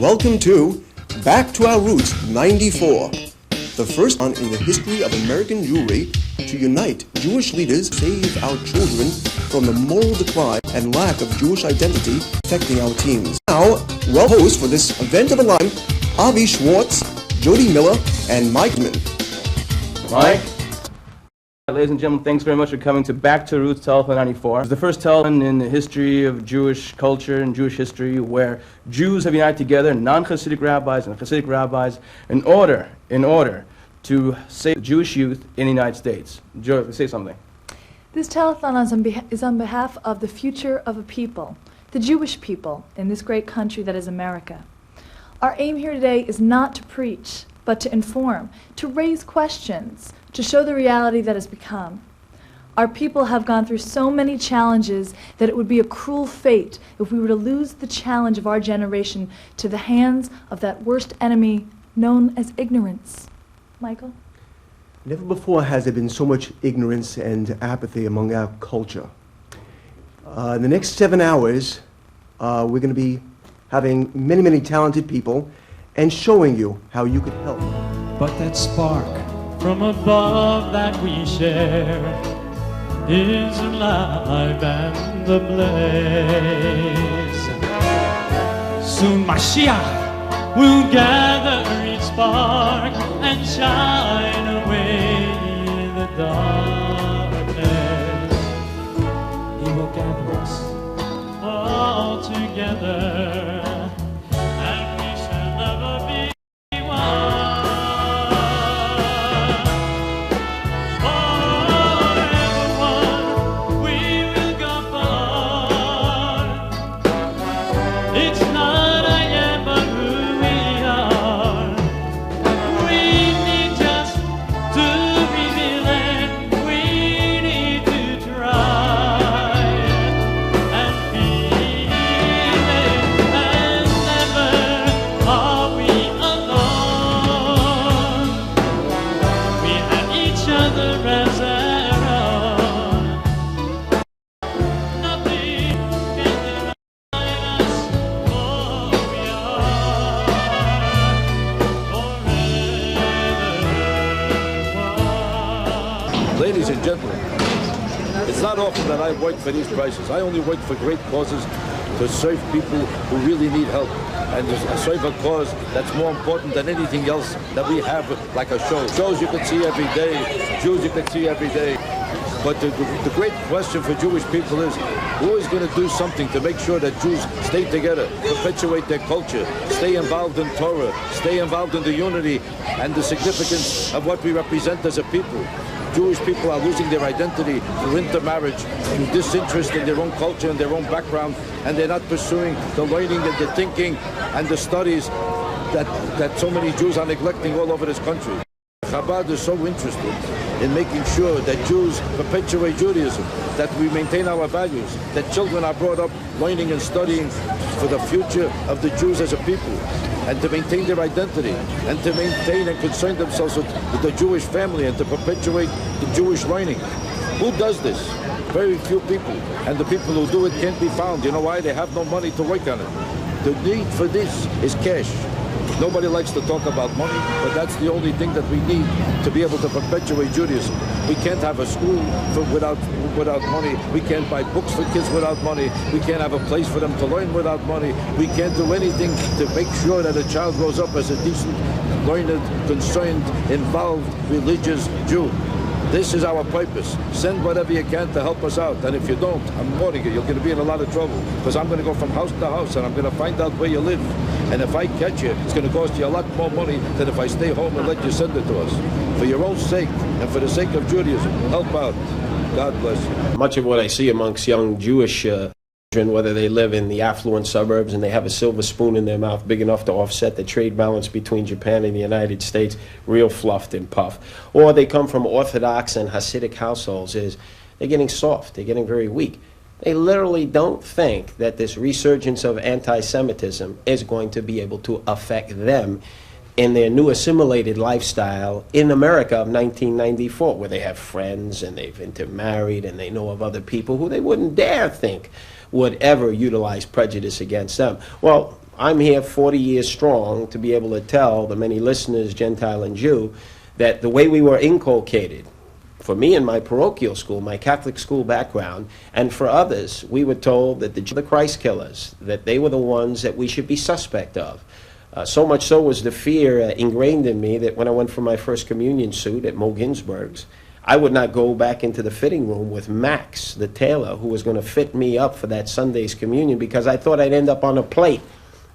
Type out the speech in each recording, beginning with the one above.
Welcome to Back to Our Roots 94, the first one in the history of American Jewry to unite Jewish leaders to save our children from the moral decline and lack of Jewish identity affecting our teens. Now, hosts for this event of a line, Avi Schwartz, Jody Miller, and Mike Mann. Mike? Ladies and gentlemen, thanks very much for coming to Back to Roots Telethon 94. It's the first telethon in the history of Jewish culture and Jewish history where Jews have united together, non-Hasidic rabbis and Hasidic rabbis, in order to save the Jewish youth in the United States. Joe, say something. This telethon is on behalf of the future of a people, the Jewish people in this great country that is America. Our aim here today is not to preach, but to inform, to raise questions, to show the reality that has become. Our people have gone through so many challenges that it would be a cruel fate if we were to lose the challenge of our generation to the hands of that worst enemy known as ignorance. Michael? Never before has there been so much ignorance and apathy among our culture. In the next 7 hours, we're going to be having many, many talented people and showing you how you could help. But that spark from above that we share is alive and ablaze. Soon Mashiach will gather each spark and shine away the darkness. He will gather us all together. Ladies and gentlemen, it's not often that I work for these prices. I only work for great causes to serve people who really need help and to serve a cause that's more important than anything else that we have, like a show. Shows you can see every day, Jews you can see every day. But the great question for Jewish people is, who is going to do something to make sure that Jews stay together, perpetuate their culture, stay involved in Torah, stay involved in the unity and the significance of what we represent as a people? Jewish people are losing their identity through intermarriage, through disinterest in their own culture and their own background, and they're not pursuing the learning and the thinking and the studies that so many Jews are neglecting all over this country. Chabad is so interested in making sure that Jews perpetuate Judaism, that we maintain our values, that children are brought up learning and studying for the future of the Jews as a people, and to maintain their identity, and to maintain and concern themselves with the Jewish family, and to perpetuate the Jewish learning. Who does this? Very few people, and the people who do it can't be found. You know why? They have no money to work on it. The need for this is cash. Nobody likes to talk about money, but that's the only thing that we need to be able to perpetuate Judaism. We can't have a school without money. We can't buy books for kids without money. We can't have a place for them to learn without money. We can't do anything to make sure that a child grows up as a decent, learned, concerned, involved, religious Jew. This is our purpose. Send whatever you can to help us out. And if you don't, I'm warning you, you're going to be in a lot of trouble. Because I'm going to go from house to house and I'm going to find out where you live. And if I catch you, it's going to cost you a lot more money than if I stay home and let you send it to us. For your own sake and for the sake of Judaism, help out. God bless you. Much of what I see amongst young Jewish children, whether they live in the affluent suburbs and they have a silver spoon in their mouth big enough to offset the trade balance between Japan and the United States, real fluffed and puffed, or they come from Orthodox and Hasidic households, is they're getting soft, they're getting very weak. They literally don't think that this resurgence of anti-Semitism is going to be able to affect them in their new assimilated lifestyle in America of 1994, where they have friends and they've intermarried and they know of other people who they wouldn't dare think would ever utilize prejudice against them. Well, I'm here 40 years strong to be able to tell the many listeners, Gentile and Jew, that the way we were inculcated, for me in my parochial school, my Catholic school background, and for others, we were told that the Christ killers, that they were the ones that we should be suspect of. So much so was the fear ingrained in me that when I went for my first communion suit at Mo Ginsburg's, I would not go back into the fitting room with Max, the tailor, who was going to fit me up for that Sunday's communion, because I thought I'd end up on a plate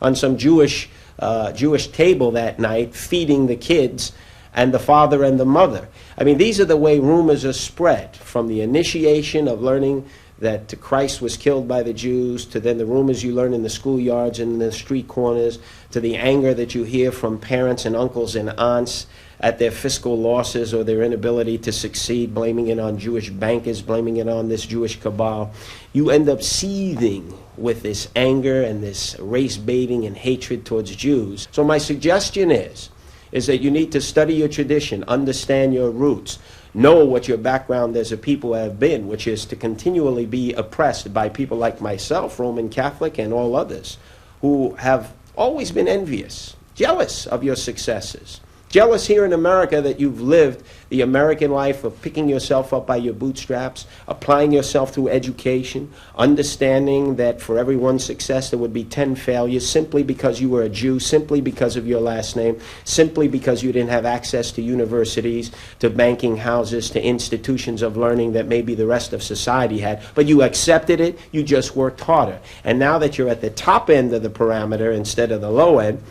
on some Jewish table that night, feeding the kids and the father and the mother. I mean, these are the way rumors are spread, from the initiation of learning that Christ was killed by the Jews, to then the rumors you learn in the schoolyards and in the street corners, to the anger that you hear from parents and uncles and aunts at their fiscal losses or their inability to succeed, blaming it on Jewish bankers, blaming it on this Jewish cabal. You end up seething with this anger and this race baiting and hatred towards Jews. So my suggestion is that you need to study your tradition, understand your roots, know what your background as a people have been, which is to continually be oppressed by people like myself, Roman Catholic, and all others, who have always been envious, jealous of your successes. Jealous here in America that you've lived the American life of picking yourself up by your bootstraps, applying yourself through education, understanding that for every one success there would be 10 failures simply because you were a Jew, simply because of your last name, simply because you didn't have access to universities, to banking houses, to institutions of learning that maybe the rest of society had. But you accepted it, you just worked harder. And now that you're at the top end of the parameter instead of the low end,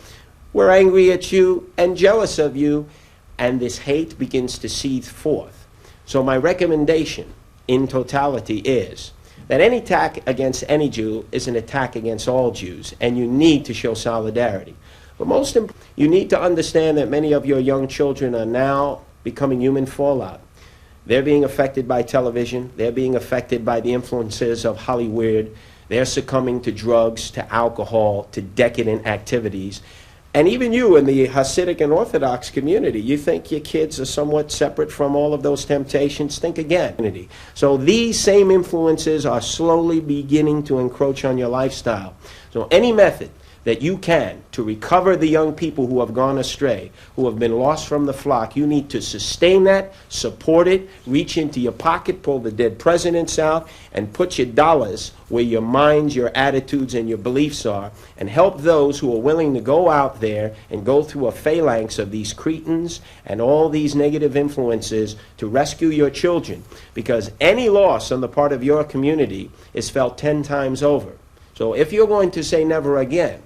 we're angry at you and jealous of you, and this hate begins to seethe forth. So my recommendation in totality is that any attack against any Jew is an attack against all Jews, and you need to show solidarity. But most important, you need to understand that many of your young children are now becoming human fallout. They're being affected by television. They're being affected by the influences of Hollywood. They're succumbing to drugs, to alcohol, to decadent activities. And even you in the Hasidic and Orthodox community, you think your kids are somewhat separate from all of those temptations? Think again. So these same influences are slowly beginning to encroach on your lifestyle. So any method that you can to recover the young people who have gone astray, who have been lost from the flock, you need to sustain that, support it, reach into your pocket, pull the dead presidents out, and put your dollars where your minds, your attitudes, and your beliefs are, and help those who are willing to go out there and go through a phalanx of these cretins and all these negative influences to rescue your children, because any loss on the part of your community is felt 10 times over. So if you're going to say never again,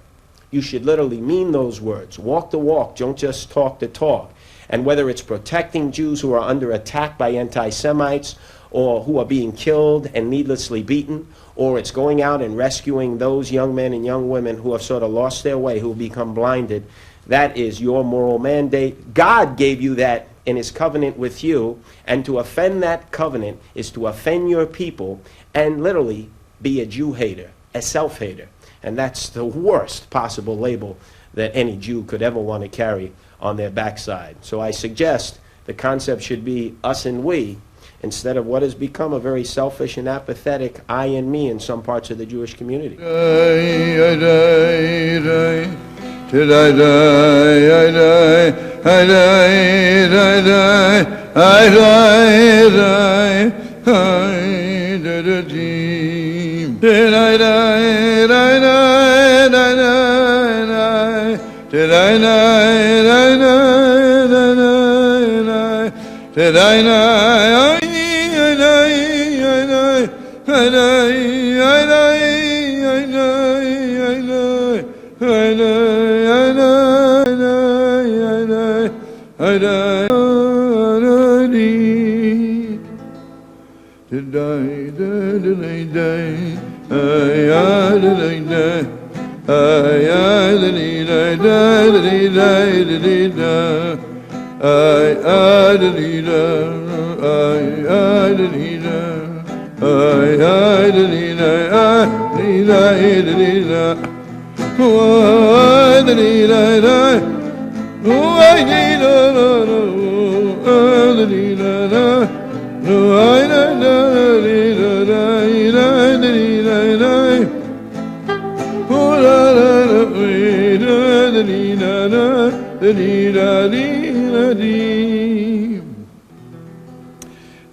you should literally mean those words. Walk the walk, don't just talk the talk. And whether it's protecting Jews who are under attack by anti-Semites, or who are being killed and needlessly beaten, or it's going out and rescuing those young men and young women who have sort of lost their way, who have become blinded, that is your moral mandate. God gave you that in his covenant with you, and to offend that covenant is to offend your people and literally be a Jew hater, a self-hater. And that's the worst possible label that any Jew could ever want to carry on their backside. So I suggest the concept should be us and we, instead of what has become a very selfish and apathetic I and me in some parts of the Jewish community.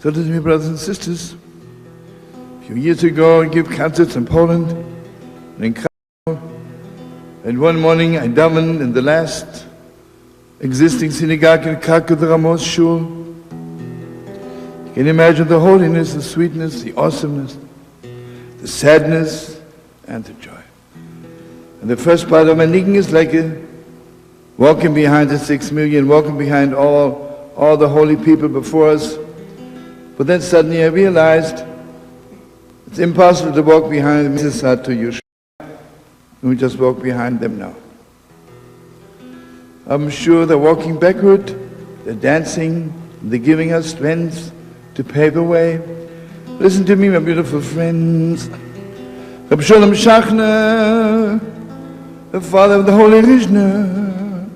So listen to me, brothers and sisters. A few years ago, I gave concerts in Poland and in Krakow. And one morning, I davened in the last existing synagogue in Krakow, the Ramos Shul. You can imagine the holiness, the sweetness, the awesomeness, the sadness, and the joy. And the first part of my nigging is like walking behind the 6 million, walking behind all the holy people before us. But then suddenly I realized it's impossible to walk behind Mrs. to Yeshua. We just walk behind them now. I'm sure they're walking backward, they're dancing, they're giving us strength to pave the way. Listen to me, my beautiful friends. Rabbi Shalom Shachner, the father of the Holy Rishna,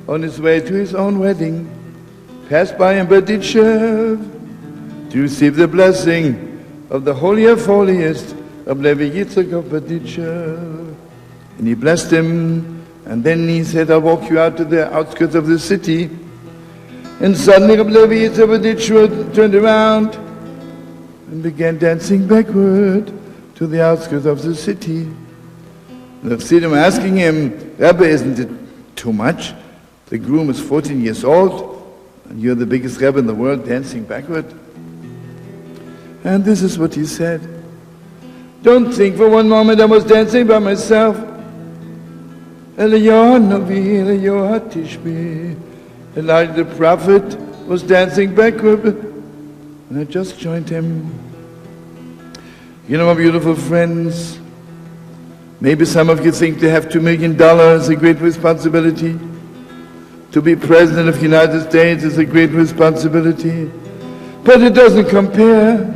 on his way to his own wedding, passed by in Berditchev to receive the blessing of the Holy of Holiest of Levi Yitzchak of Berditchev. And he blessed him, and then he said, I'll walk you out to the outskirts of the city. And suddenly Rabbi Levi Yitzchak of Berditchev turned around and began dancing backward to the outskirts of the city. The Chassidim asking him, Rebbe, isn't it too much? The groom is 14 years old, and you're the biggest Rebbe in the world dancing backward. And this is what he said. Don't think for one moment I was dancing by myself. Elijah the prophet was dancing backward, and I just joined him. You know, my beautiful friends, maybe some of you think to have $2 million is a great responsibility. To be president of the United States is a great responsibility. But it doesn't compare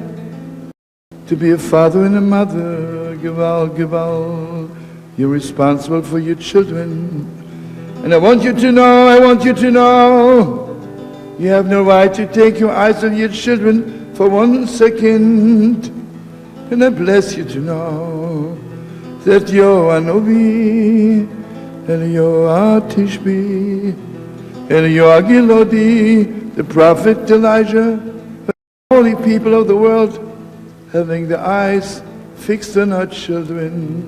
to be a father and a mother. Gival. You're responsible for your children. And I want you to know, you have no right to take your eyes off your children for 1 second. And I bless you to know that Yoanovi, and Yoatishbi, and Yoagilodi, the prophet Elijah, the holy people of the world, having the eyes fixed on our children.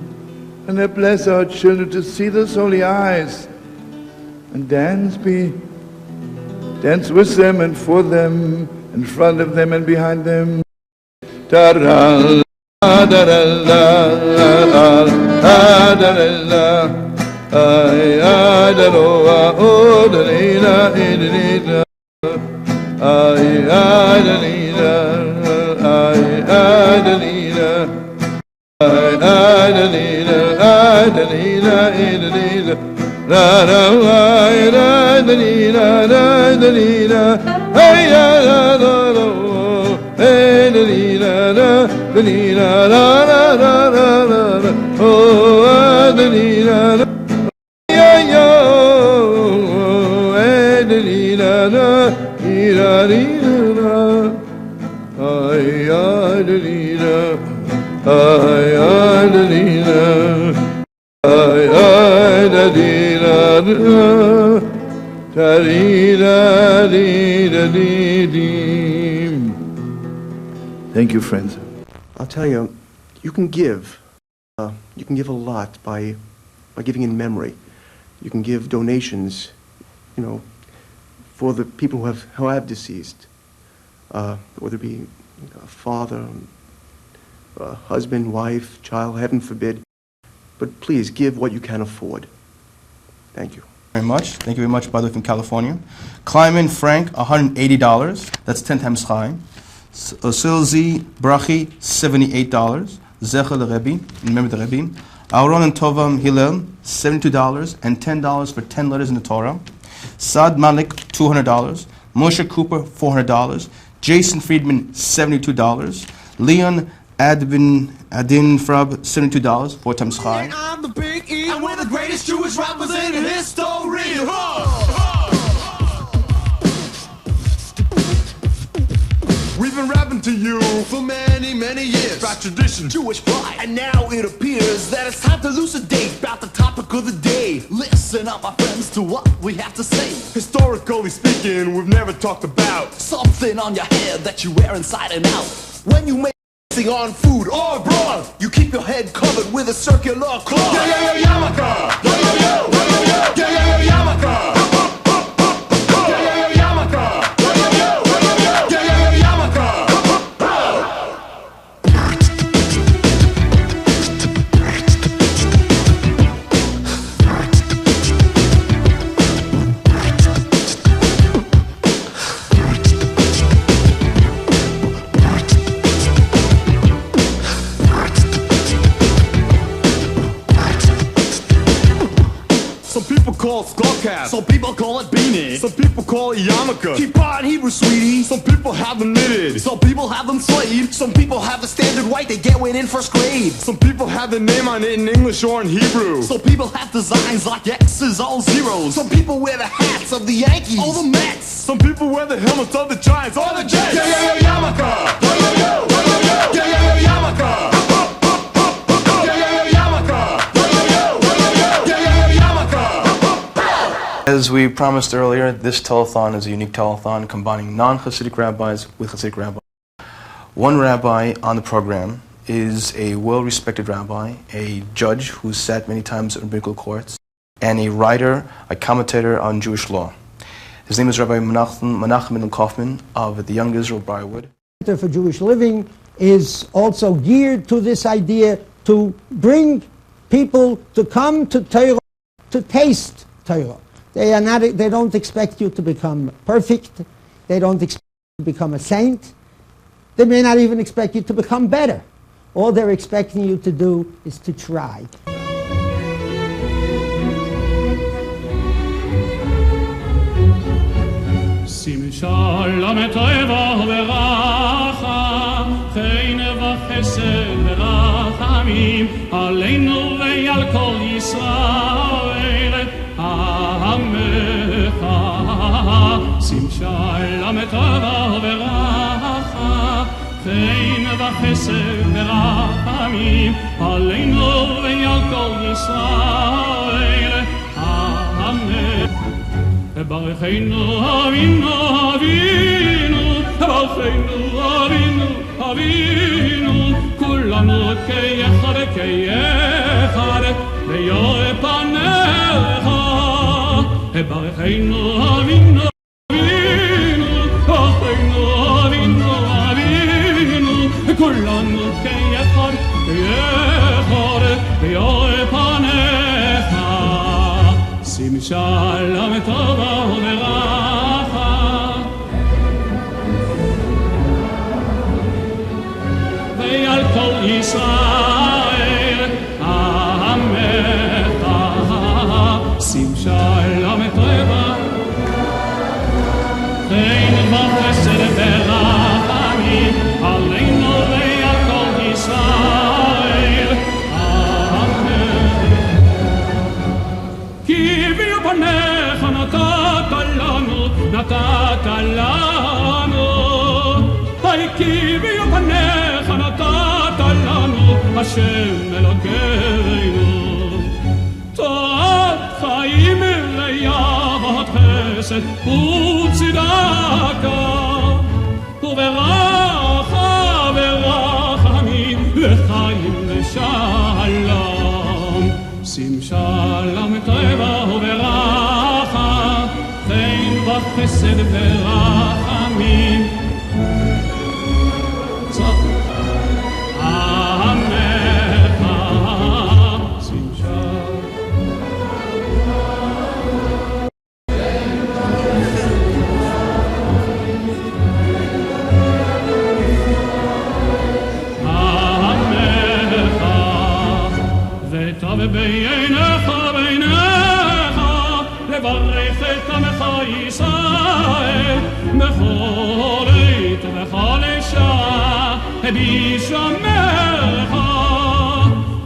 And I bless our children to see those holy eyes and dance with them and for them, in front of them and behind them. Thank you, friends. I'll tell you, you can give a lot by giving in memory. You can give donations, for the people who have deceased, whether it be a father, a husband, wife, child, heaven forbid. But please give what you can afford. Thank you. Very much. Thank you very much, by the way, from California. Kleiman Frank, $180. That's 10 times Chaim. Osilzi Brachi, $78. Zecher the Rebbe, remember the Rebbe. Aaron and Tovam Hillel, $72 and $10 for 10 letters in the Torah. Saad Malik, $200. Moshe Cooper, $400. Jason Friedman, $72. Leon Adin Frab, $72, 4 times Chaim. I'm the Big E, and we're the greatest Jewish rappers in history. We've been rapping to you you for many, many years about tradition, Jewish pride. And now it appears that it's time to elucidate about the topic of the day. Listen up, my friends, to what we have to say. Historically speaking, we've never talked about something on your head that you wear inside and out. When you make on food or abroad, you keep your head covered with a circular cloth. Yo, yo, yo, yarmulke! Yo, yo, yo! Yo, yo, yo! Yo, yo, yo, yarmulke! Yo, yo, yo, yarmulke! Yo, yo, yo! Yo, yo, yo! Yo, yo, yo, yarmulke! Some people call it skull cap. Some people call it beanie. Some people call it yarmulke. Keep on Hebrew, sweetie. Some people have them knitted. Some people have them slaved. Some people have the standard white they get when in first grade. Some people have the name on it in English or in Hebrew. Some people have designs like X's, all zeros. Some people wear the hats of the Yankees, all the Mets. Some people wear the helmets of the Giants, all the Jets. Yo, yo, yo, yarmulke. Yo, yo, yo. Yo, yo, yo. Yo, yo, yo, yarmulke. As we promised earlier, this telethon is a unique telethon combining non-Hasidic rabbis with Hasidic rabbis. One rabbi on the program is a well-respected rabbi, a judge who's sat many times in rabbinical courts, and a writer, a commentator on Jewish law. His name is Rabbi Menachem Kaufman of the Young Israel Briarwood. Center for Jewish Living is also geared to this idea to bring people to come to Torah, to taste Torah. They don't expect you to become perfect. They don't expect you to become a saint. They may not even expect you to become better. All they're expecting you to do is to try. שים שלום טובה וברכה, חן וחסד ורחמים, עלינו ועל כל ישראל, עמך. שים שלום טובה וברכה, חן וחסד ורחמים, עלינו ועל כל ישראל, עמך. ברכנו אבינו אבינו, ברכנו אבינו אבינו, כולנו כאחד כאחד ביואי פניך. ברכנו אבינו אבינו, ברכנו אבינו אבינו, כולנו כאחד כאחד ביואי פניך. שים שלום טובה וברכה, ועל כל ישראל עמך. שים שלום טובה, חן וחסד ורחמים, עלינו ועל כל ישראל עמך. כי פניך נתת לנו, נתת לנו, היי כי פניך נתת לנו, השם אלוקינו. תורת חיים מלאת חסד וצדקה, וברכה ורחמים לחיים ושלום. שים שלום טובה וברכה, חן וחסד ורחמים, עמך. שים שלום עמך, וטוב בעיניך בעיניך, לברך את עמך ישראל, בכל עת ובכל שעה בשמך.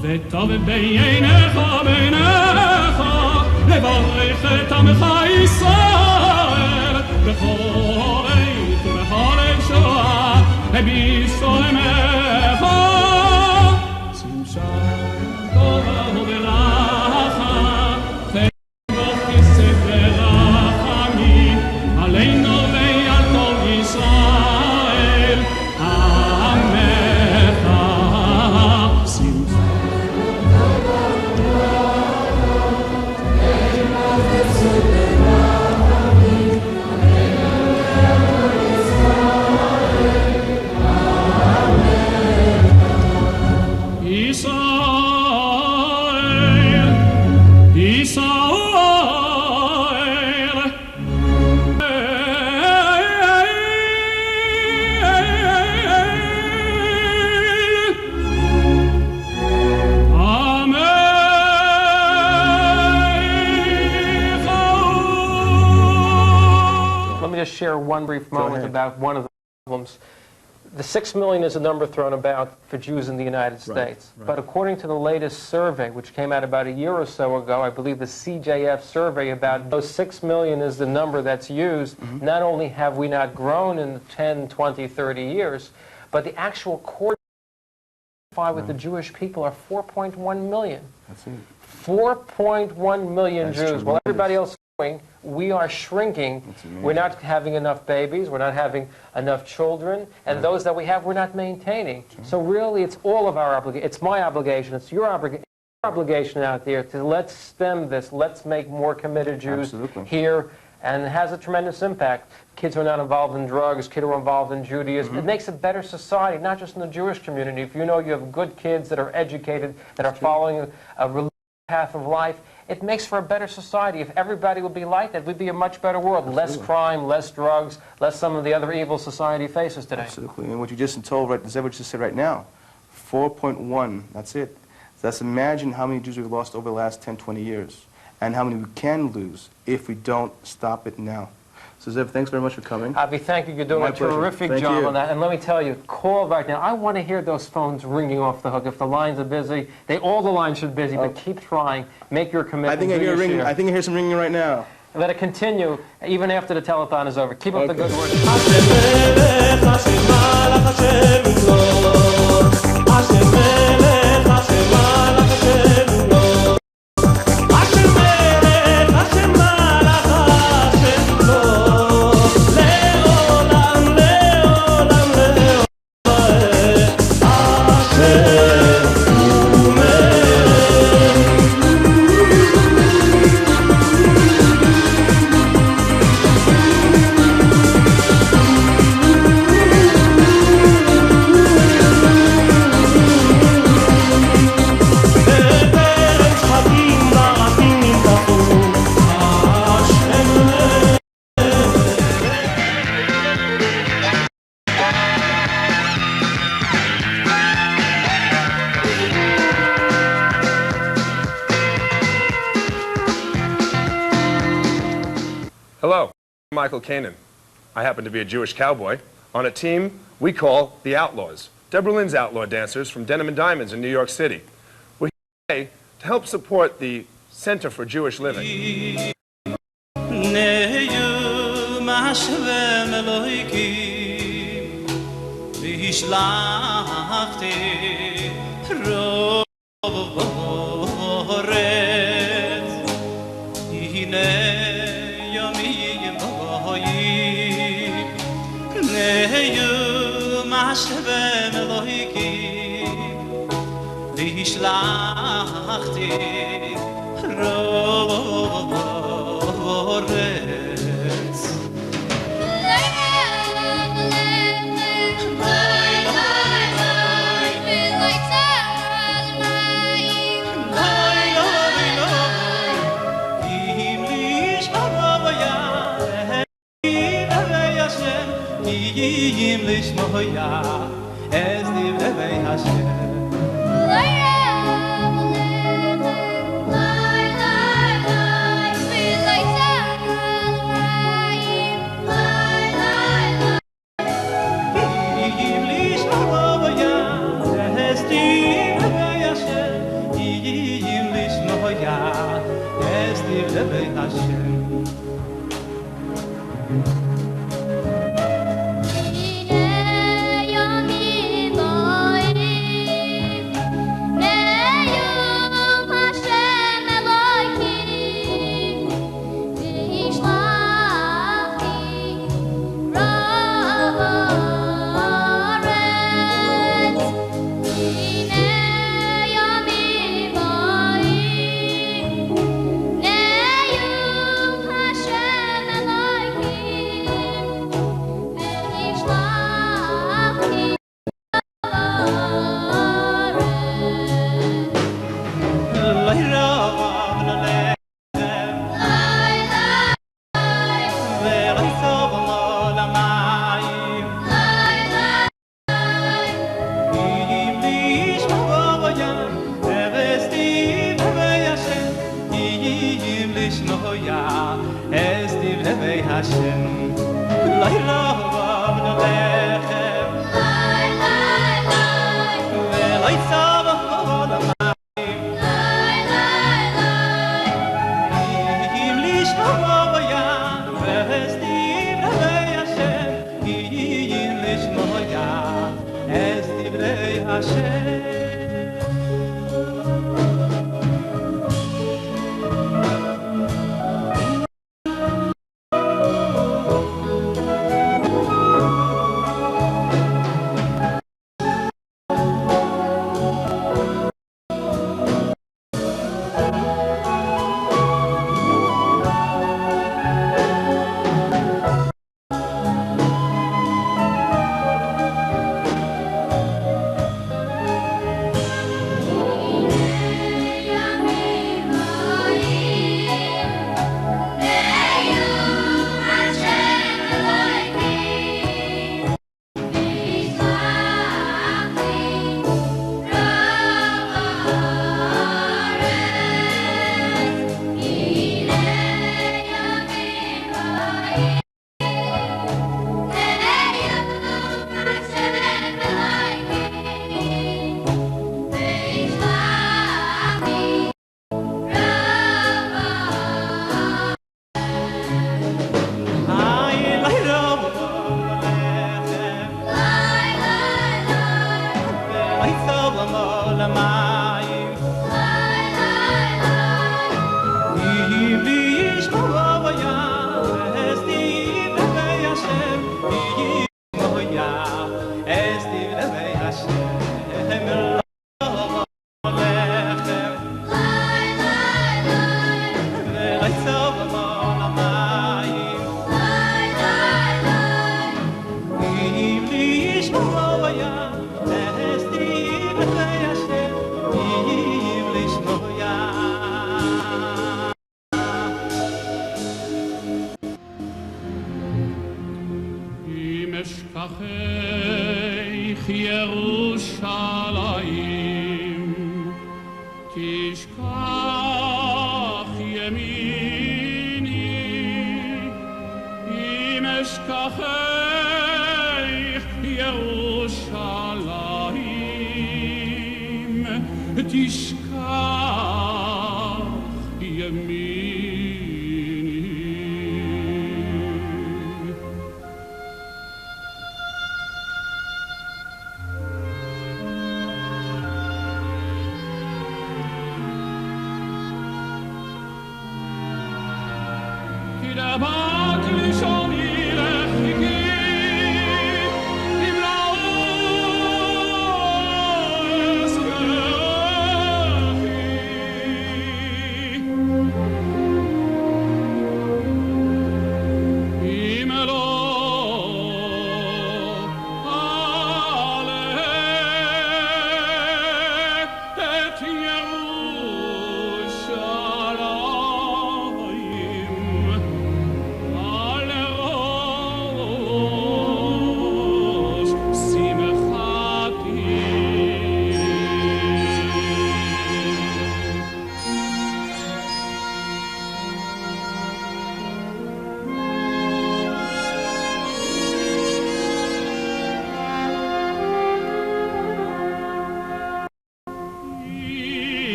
וטוב בעיניך בעיניך, לברך את עמך ישראל, בכל עת ובכל שעה בשמך. just share one brief moment about one of the problems? The 6 million is a number thrown about for Jews in the United States. But according to the latest survey, which came out about a year or so ago, I believe the CJF survey about those 6 million is the number that's used. Not only have we not grown in 10, 20, 30 years, but the actual core with the Jewish people are 4.1 million. That's it. 4.1 million Jews. Tremendous. While everybody else is growing, we are shrinking. We're not having enough babies. We're not having enough children. And those that we have, we're not maintaining. So really, it's all of our obligation. It's my obligation. It's your obligation out there to let's stem this. Let's make more committed Jews here. And it has a tremendous impact. Kids who are not involved in drugs, kids who are involved in Judaism. It makes a better society, not just in the Jewish community. If you know you have good kids that are educated, that are following a religious path of life, it makes for a better society. If everybody would be like that, we'd be a much better world. Less crime, less drugs, less some of the other evil society faces today. Absolutely. And what you just told, right, Zev just said right now, 4.1, that's it. Let's imagine how many Jews we've lost over the last 10, 20 years, and how many we can lose if we don't stop it now. So Zev, thanks very much for coming. Avi, thank you. You're doing a terrific job on that. And let me tell you, call right now. I want to hear those phones ringing off the hook. If the lines are busy, all the lines should be busy, but keep trying. Make your commitment. I think I hear ringing. I think I hear some ringing right now. Let it continue even after the telethon is over. Keep up the good work. Hello, I'm Michael Kanan. I happen to be a Jewish cowboy on a team we call the Outlaws, Deborah Lynn's outlaw dancers from Denim and Diamonds in New York City. We're here today to help support the Center for Jewish Living. לבית השם לילה ובנלכם וליצב העולמים אם לשמוע בים והסתיב לבית השם אם לשמוע הסתיב לבית השם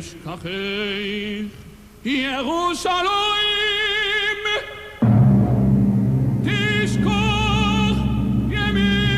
אשכחך ירושלים תשכח ימיני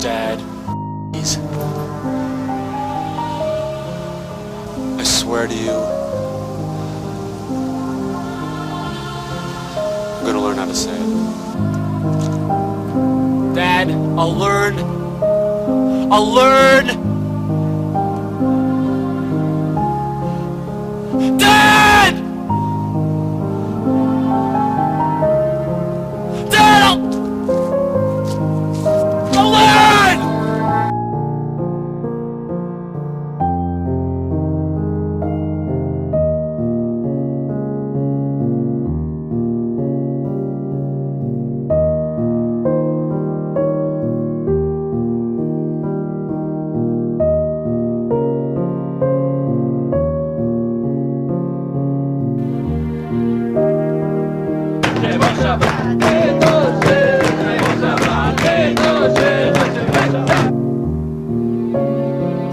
Dad. Please. I swear to you, I'm gonna learn how to say it. Dad, I'll learn. I'll learn! Dad! Dad, I'll learn!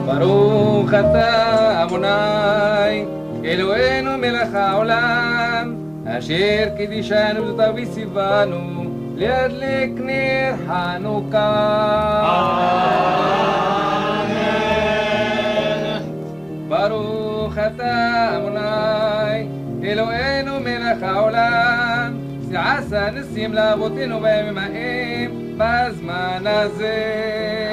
ברוך אתה אדוני אלוהינו מלך העולם אשר קידשנו וזאתיו וציוונו להדליק נר חנוכה. אמן. ברוך אתה אדוני אלוהינו מלך העולם שעשה ניסים לאבותינו בימים ההם בזמן הזה.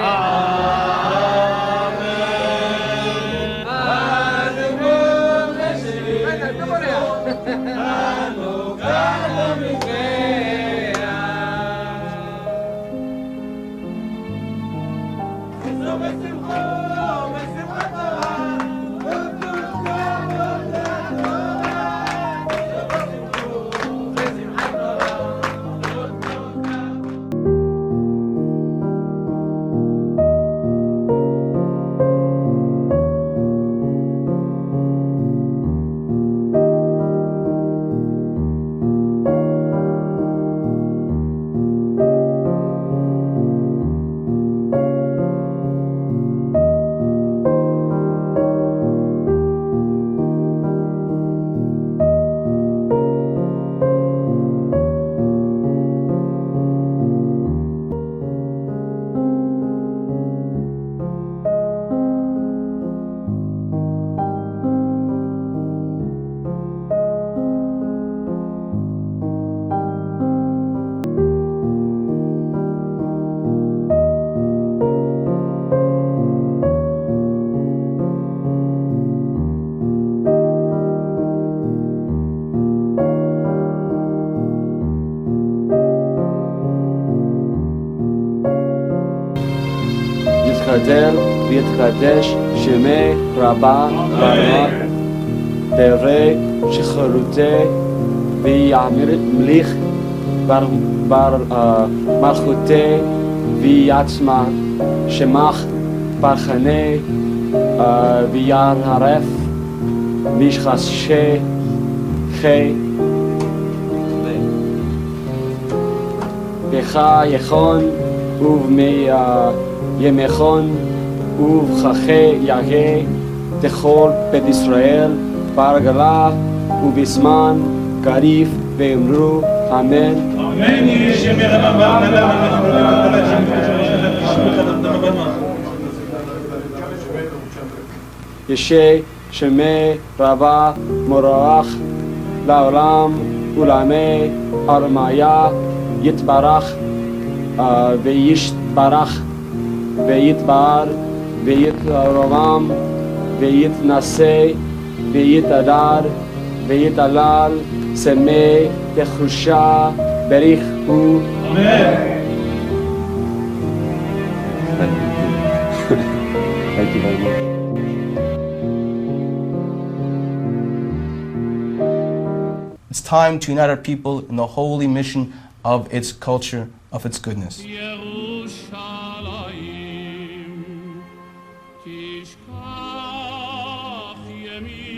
יקדש שמי רבה ברמת דברי שחרותי ויאמר מליך בר מלכותי ויעצמה שמח ברחני ויערף משחשי חי בך יכון ובמי ימכון ובכחי יגה תכל בית ישראל ברגלה ובזמן קריב ואמרו אמן. אמן. ישי שמי רבה מורח לעולם ולעמי ארמיה יתברך וישתברך ויתבהר ויתרומם ויתנשא ויתהדר ויתהלל שמי תחושה בריך הוא. אמן. Thank you very much. It's time to unite our people in the holy mission of its culture, of its goodness. ירושלים תשכח ימין